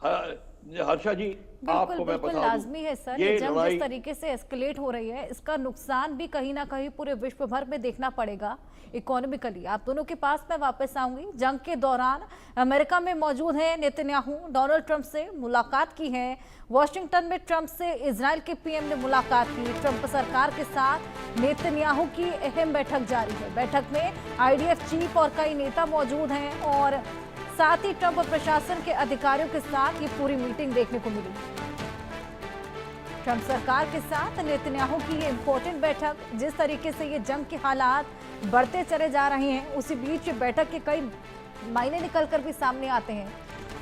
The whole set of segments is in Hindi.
हर्षा जी, बिल्कुल आपको मैं बिल्कुल बता दूं, लाजमी है सर। ये ये जंग जिस लड़ाई तरीके से एस्केलेट हो रही है, इसका नुकसान भी कहीं ना कहीं पूरे विश्व भर में देखना पड़ेगा इकोनॉमिकली। आप दोनों के पास मैं वापस आऊंगी। जंग के दौरान अमेरिका में मौजूद हैं नेतन्याहू, डोनाल्ड ट्रंप से मुलाकात की है। वॉशिंगटन में ट्रंप से इजराइल के पीएम ने मुलाकात की। ट्रंप सरकार के साथ नेतन्याहू की अहम बैठक जारी है। बैठक में आईडीएफ चीफ और कई नेता मौजूद हैं और साथ ही ट्रंप प्रशासन के अधिकारियों के साथ ये पूरी मीटिंग देखने को मिली। ट्रंप सरकार के साथ नेतन्याहू की ये इंपॉर्टेंट बैठक, जिस तरीके से ये जंग के हालात बढ़ते चले जा रहे हैं, उसी बीच बैठक के कई मायने निकलकर भी सामने आते हैं।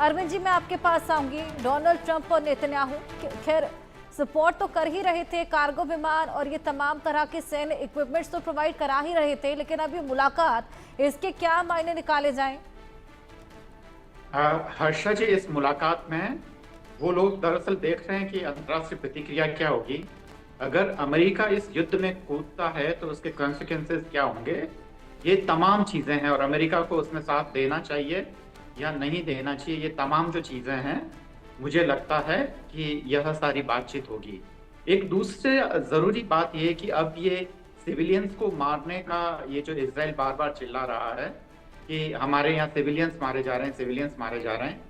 अरविंद जी, मैं आपके पास आऊंगी। डोनाल्ड ट्रंप और नेतन्याहू खैर सपोर्ट तो कर ही रहे थे, कार्गो विमान और ये तमाम तरह के सैन्य इक्विपमेंट्स तो प्रोवाइड करा ही रहे थे, लेकिन अभी मुलाकात, इसके क्या मायने निकाले जाएं? हर्षा जी, इस मुलाकात में वो लोग दरअसल देख रहे हैं कि अंतर्राष्ट्रीय प्रतिक्रिया क्या होगी। अगर अमेरिका इस युद्ध में कूदता है तो उसके कॉन्सिक्वेंसेस क्या होंगे, ये तमाम चीजें हैं। और अमेरिका को उसमें साथ देना चाहिए या नहीं देना चाहिए, ये तमाम जो चीजें हैं, मुझे लगता है कि यह सारी बातचीत होगी। एक दूसरे जरूरी बात ये कि अब ये सिविलियंस को मारने का, ये जो इजराइल बार बार चिल्ला रहा है कि हमारे यहाँ सिविलियंस मारे जा रहे हैं, सिविलियंस मारे जा रहे हैं।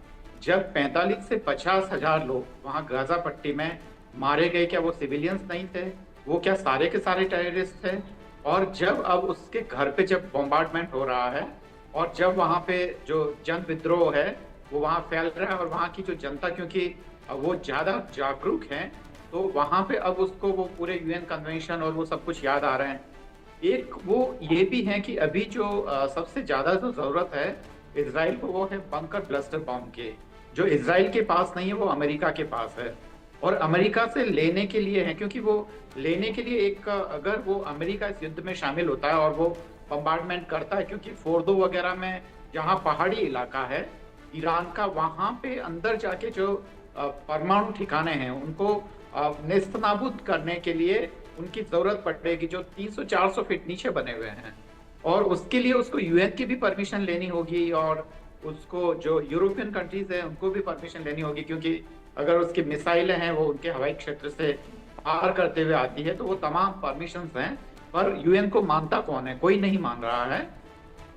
जब 45 से 50 हजार लोग वहां गाजा पट्टी में मारे गए, क्या वो सिविलियंस नहीं थे? वो क्या सारे के सारे टेररिस्ट थे? और जब अब उसके घर पे जब बॉम्बार्डमेंट हो रहा है और जब वहां पे जो जन विद्रोह है वो वहां फैल रहा है और वहां की जो जनता, क्योंकि वो ज्यादा जागरूक है, तो वहां पे अब उसको वो पूरे यूएन कन्वेंशन और वो सब कुछ याद आ रहे हैं। एक वो ये भी है कि अभी जो सबसे ज्यादा जो जरूरत है इजराइल को, वो है बंकर ब्लस्टर बॉम्ब के, जो इजराइल के पास नहीं है, वो अमेरिका के पास है। और अमेरिका से लेने के लिए है, क्योंकि वो लेने के लिए एक, अगर वो अमेरिका इस युद्ध में शामिल होता है और वो बम्बार्डमेंट करता है, क्योंकि फोर्दो वगैरह में जहाँ पहाड़ी इलाका है ईरान का, वहां पे अंदर जाके जो परमाणु ठिकाने हैं उनको नेस्तनाबूद करने के लिए उनकी जरूरत पड़ेगी, जो 300-400 फीट नीचे बने हुए हैं। और उसके लिए उसको यूएन की भी परमिशन लेनी होगी और उसको जो यूरोपियन कंट्रीज हैं उनको भी परमिशन लेनी होगी, क्योंकि अगर उसकी मिसाइलें हैं वो उनके हवाई क्षेत्र से पार करते हुए आती है, तो वो तमाम परमिशंस हैं। पर यूएन को मानता कौन है? कोई नहीं मान रहा है।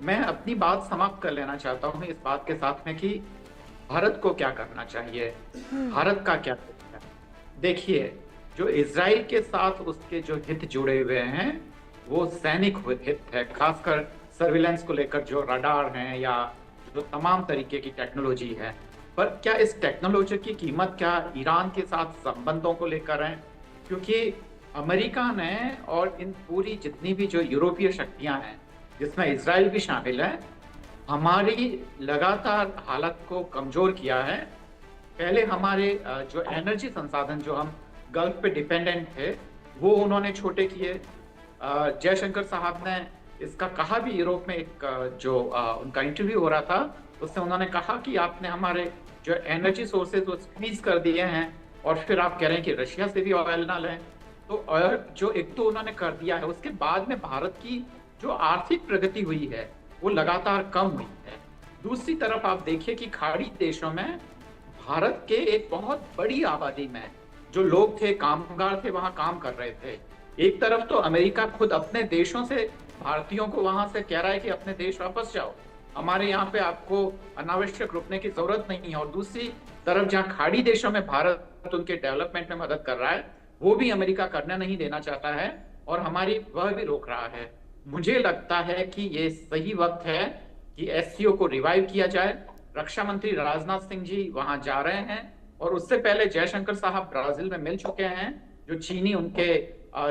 मैं अपनी बात समाप्त कर लेना चाहता हूँ इस बात के साथ में कि भारत को क्या करना चाहिए, भारत का क्या है। देखिए, जो इजराइल के साथ उसके जो हित जुड़े हुए हैं वो सैनिक हित है, खासकर सर्विलेंस को लेकर जो रडार हैं या जो तमाम तरीके की टेक्नोलॉजी है। पर क्या इस टेक्नोलॉजी की कीमत क्या ईरान के साथ संबंधों को लेकर है? क्योंकि अमेरिका ने और इन पूरी जितनी भी जो यूरोपीय शक्तियां हैं, जिसमें इजराइल भी शामिल है, हमारी लगातार हालत को कमजोर किया है। पहले हमारे जो एनर्जी संसाधन, जो हम गल्फ पे डिपेंडेंट थे, वो उन्होंने छोटे किए। जयशंकर साहब ने इसका कहा भी, यूरोप में एक जो उनका इंटरव्यू हो रहा था उससे उन्होंने कहा कि आपने हमारे जो एनर्जी सोर्सेज वो स्क्वीज कर दिए हैं और फिर आप कह रहे हैं कि रशिया से भी ऑयल ना लें। तो ऑयल जो एक तो उन्होंने कर दिया है, उसके बाद में भारत की जो आर्थिक प्रगति हुई है वो लगातार कम हुई है। दूसरी तरफ आप देखिए कि खाड़ी देशों में भारत के एक बहुत बड़ी आबादी में जो लोग थे, कामगार थे, वहां काम कर रहे थे। एक तरफ तो अमेरिका खुद अपने देशों से भारतीयों को वहां से कह रहा है कि अपने देश वापस जाओ, हमारे यहाँ पे आपको अनावश्यक रुकने की जरूरत नहीं है। और दूसरी तरफ जहाँ खाड़ी देशों में भारत उनके डेवलपमेंट में मदद कर रहा है, वो भी अमेरिका करने नहीं देना चाहता है और हमारी वह भी रोक रहा है। मुझे लगता है कि ये सही वक्त है कि एससीओ को रिवाइव किया जाए। रक्षा मंत्री राजनाथ सिंह जी वहां जा रहे हैं और उससे पहले जयशंकर साहब ब्राजील में मिल चुके हैं, जो चीनी उनके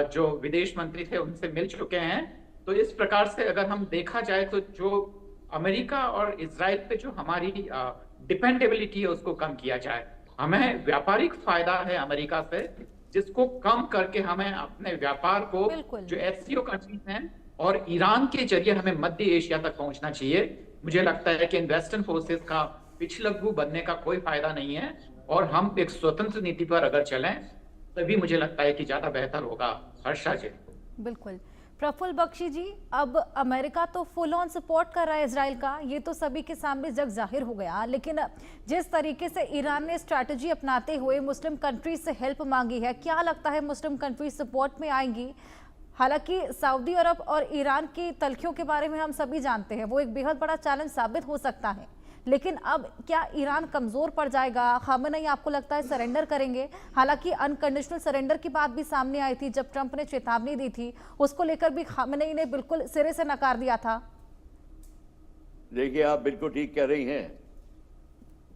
जो विदेश मंत्री थे उनसे मिल चुके हैं। तो इस प्रकार से अगर हम देखा जाए तो जो अमेरिका और इजराइल पे जो हमारी डिपेंडेबिलिटी है उसको कम किया जाए। हमें व्यापारिक फायदा है अमेरिका से, जिसको कम करके हमें अपने व्यापार को जो एससीओ कंट्रीज हैं और ईरान के जरिए हमें मध्य एशिया तक पहुंचना चाहिए। मुझे लगता है कि इन वेस्टर्न फोर्सेस का पिछलग्गू बनने का कोई फायदा नहीं है और हम एक स्वतंत्र नीति पर अगर चलें तभी मुझे लगता है कि ज्यादा बेहतर होगा। हर्षा जी। बिल्कुल, प्रफुल्ल बख्शी जी, अब अमेरिका तो फुल ऑन सपोर्ट कर रहा है इजराइल का, ये तो सभी के सामने जग जाहिर हो गया। लेकिन जिस तरीके से ईरान ने स्ट्रैटेजी अपनाते हुए मुस्लिम कंट्रीज से हेल्प मांगी है, क्या लगता है मुस्लिम कंट्रीज सपोर्ट में आएंगी? हालांकि सऊदी अरब और ईरान की तलखियों के बारे में हम सभी जानते हैं, वो एक बेहद बड़ा चैलेंज साबित हो सकता है। लेकिन अब क्या ईरान कमजोर पड़ जाएगा? खामेनेई आपको लगता है सरेंडर करेंगे? हालांकि अनकंडीशनल सरेंडर की बात भी सामने आई थी जब ट्रंप ने चेतावनी दी थी, उसको लेकर भी खामेनेई ने बिल्कुल सिरे से नकार दिया था। देखिए, आप बिल्कुल ठीक कह रही हैं।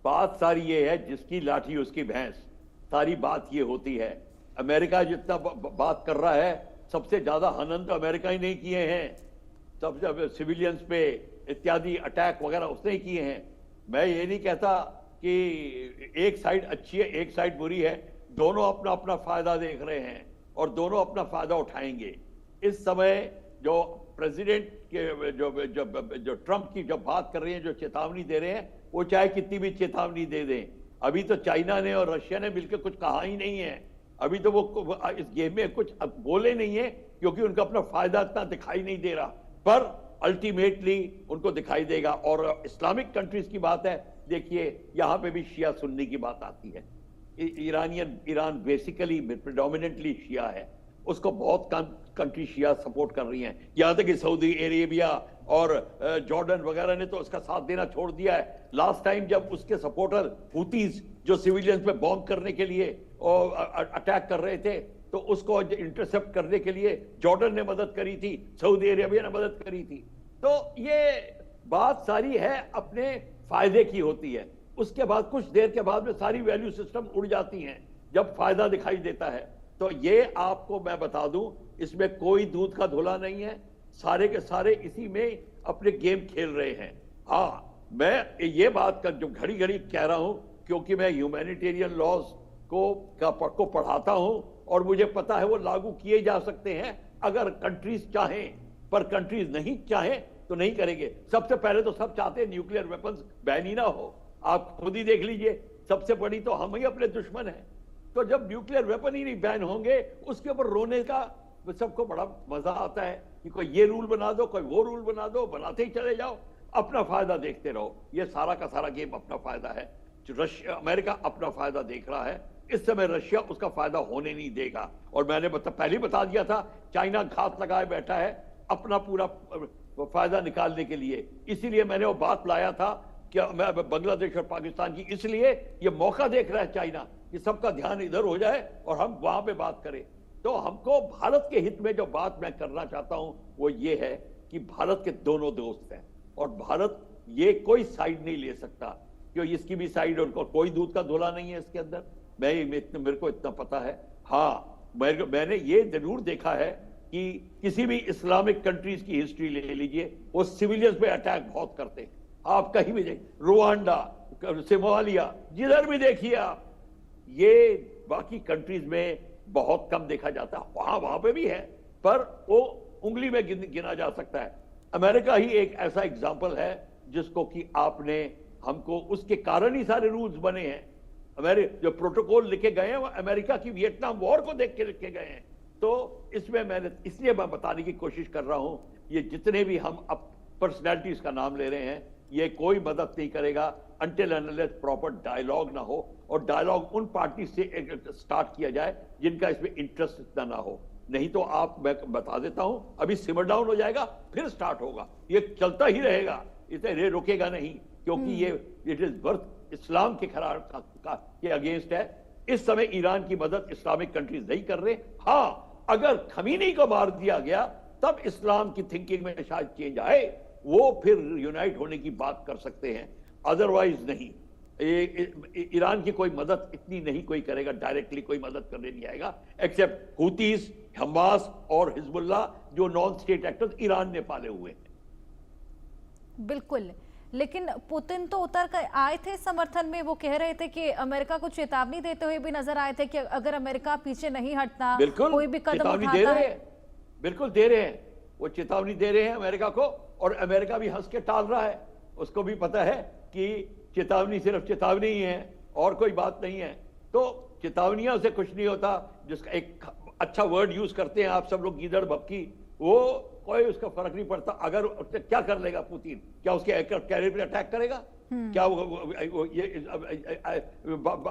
बात सारी ये है, जिसकी लाठी उसकी भैंस। सारी बात ये होती है, अमेरिका जितना बात कर रहा है, सबसे ज्यादा हनन तो अमेरिका ही नहीं किए हैं। सबसे सिविलियंस पे इत्यादि अटैक वगैरह उसने ही किए हैं। मैं ये नहीं कहता कि एक साइड अच्छी है एक साइड बुरी है, दोनों अपना अपना फायदा देख रहे हैं और दोनों अपना फायदा उठाएंगे। इस समय जो प्रेसिडेंट के जो ट्रंप की जो बात कर रहे हैं, जो चेतावनी दे रहे हैं, वो चाहे कितनी भी चेतावनी दे दें, अभी तो चाइना ने और रशिया ने मिलकर कुछ कहा ही नहीं है। अभी तो वो इस गेम में कुछ बोले नहीं है, क्योंकि उनका अपना फायदा इतना दिखाई नहीं दे रहा, पर अल्टीमेटली उनको दिखाई देगा। और इस्लामिक कंट्रीज की बात है, देखिए यहां पे भी शिया सुन्नी की बात आती है। ईरान बेसिकली प्रेडोमिनेंटली शिया है, उसको बहुत कम कंट्री शिया सपोर्ट कर रही हैं। यहां तक कि सऊदी अरेबिया और जॉर्डन वगैरह ने तो उसका साथ देना छोड़ दिया है। लास्ट टाइम जब उसके सपोर्टर हुतीज जो सिविलियंस पे बॉम्ब करने के लिए अटैक कर रहे थे, तो उसको इंटरसेप्ट करने के लिए जॉर्डन ने मदद करी थी, सऊदी अरेबिया ने मदद करी थी। तो ये बात सारी है अपने फायदे की होती है। उसके बाद कुछ देर के बाद में सारी वैल्यू सिस्टम उड़ जाती हैं जब फायदा दिखाई देता है। तो ये आपको मैं बता दूं, इसमें कोई दूध का धुला नहीं है, सारे के सारे इसी में अपने गेम खेल रहे हैं। हाँ, मैं ये बात का जो घड़ी घड़ी कह रहा हूं, क्योंकि मैं ह्यूमैनिटेरियन लॉज को पढ़ाता हूं और मुझे पता है वो लागू किए जा सकते हैं अगर कंट्रीज चाहें, पर कंट्रीज नहीं चाहें तो नहीं करेंगे। सबसे पहले तो सब चाहते हैं न्यूक्लियर वेपन्स बैन ही ना हो। आप खुद ही देख लीजिए, सबसे बड़ी तो हम ही अपने दुश्मन हैं। तो जब न्यूक्लियर वेपन ही नहीं बैन होंगे, उसके ऊपर रोने का सबको बड़ा मजा आता है कि कोई ये रूल बना दो, कोई वो रूल बना दो, बनाते ही चले जाओ, अपना फायदा देखते रहो। ये सारा का सारा गेम अपना फायदा है। रशिया अमेरिका अपना फायदा देख रहा है, इस समय रशिया उसका फायदा होने नहीं देगा। और मैंने पहले ही बता दिया था, चाइना घात लगाए बैठा है अपना पूरा फायदा निकालने के लिए। इसीलिए मैंने वो बात लाया था कि मैं बांग्लादेश और पाकिस्तान की, इसलिए ये मौका देख रहा है चाइना कि सबका ध्यान इधर हो जाए और हम वहां पे बात करें। तो हमको भारत के हित में जो बात मैं करना चाहता हूं वो ये है कि भारत के दोनों दोस्त हैं और भारत ये कोई साइड नहीं ले सकता, क्योंकि इसकी भी साइड और कोई दूध का धुला नहीं है इसके अंदर। मेरे को इतना पता है। हाँ, मैंने ये जरूर देखा है कि किसी भी इस्लामिक कंट्रीज की हिस्ट्री ले लीजिए, वो सिविलियंस पे अटैक बहुत करते हैं। आप कहीं भी देखिए, रुवांडा, सोमालिया, जिधर भी देखिए आप, ये बाकी कंट्रीज में बहुत कम देखा जाता है। वहां पे भी है, पर वो उंगली में गिना जा सकता है। अमेरिका ही एक ऐसा एग्जाम्पल है जिसको कि आपने हमको, उसके कारण ही सारे रूल्स बने हैं। हमारे जो प्रोटोकॉल लिखे गए हैं वो अमेरिका की वियतनाम वॉर को देख के लिखे गए हैं। तो इसमें मैंने इसलिए मैं बताने की कोशिश कर रहा हूं, ये जितने भी हम अब पर्सनैलिटीज का नाम ले रहे हैं, ये कोई मदद नहीं करेगा अनटिल अनलेस प्रॉपर डायलॉग ना हो, और डायलॉग उन पार्टी से स्टार्ट किया जाए जिनका इसमें इंटरेस्ट इतना ना हो। नहीं तो मैं बता देता हूं, अभी सिमर डाउन हो जाएगा, फिर स्टार्ट होगा, ये चलता ही रहेगा, इसे रुकेगा नहीं, क्योंकि ये इट इज वर्थ इस्लाम के के अगेंस्ट है। इस समय ईरान की मदद इस्लामिक कंट्रीज नहीं कर रहे। हाँ, अगर खमीनी को मार दिया गया तब इस्लाम की थिंकिंग में शायद चेंज आए, वो फिर यूनाइट होने की बात कर सकते हैं, अदरवाइज नहीं। ईरान की कोई मदद इतनी नहीं कोई करेगा, डायरेक्टली कोई मदद करने नहीं आएगा, एक्सेप्ट हुतीस, हमास और हिजबुल्लाह, जो नॉन स्टेट एक्टर्स ईरान ने पाले हुए हैं। बिल्कुल, लेकिन पुतिन तो उतर कर आए थे समर्थन में। वो कह रहे थे कि अमेरिका को चेतावनी देते हुए भी नजर आए थे कि अगर अमेरिका पीछे नहीं हटता, कोई भी कदम उठाता है। बिल्कुल दे रहे हैं, वो चेतावनी दे रहे हैं अमेरिका को, और अमेरिका भी हंस के टाल रहा है। उसको भी पता है कि चेतावनी सिर्फ चेतावनी ही है और कोई बात नहीं है। तो चेतावनियों से कुछ नहीं होता। जिसका एक अच्छा वर्ड यूज करते हैं आप सब लोग, गीदड़ भपकी, वो कोई उसका फर्क नहीं पड़ता। अगर क्या कर लेगा पुतिन, क्या उसके कैरियर पे अटैक करेगा, क्या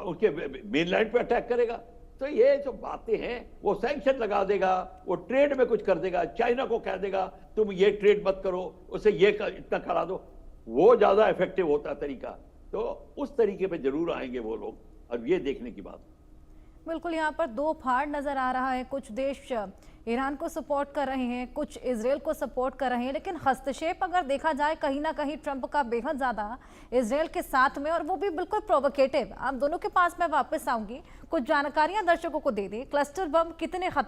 उसके मेनलैंड पे अटैक करेगा? तो ये जो बातें हैं, वो सैंक्शन लगा देगा, वो ट्रेड में कुछ कर देगा, चाइना को कह देगा तुम ये ट्रेड मत करो, उसे ये इतना करा दो, वो ज्यादा इफेक्टिव होता तरीका। तो उस तरीके पे जरूर आएंगे वो लोग, और ये देखने की बात। बिल्कुल, यहाँ पर दो फाड़ नजर आ रहा है। कुछ देश ईरान को सपोर्ट कर रहे हैं, कुछ इजराइल को सपोर्ट कर रहे हैं, लेकिन हस्तक्षेप अगर देखा जाए कहीं ना कहीं ट्रंप का बेहद ज्यादा इजराइल के साथ में, और वो भी बिल्कुल प्रोवोकेटिव। आप दोनों के पास मैं वापस आऊंगी, कुछ जानकारियां दर्शकों को दे दें। क्लस्टर बम कितने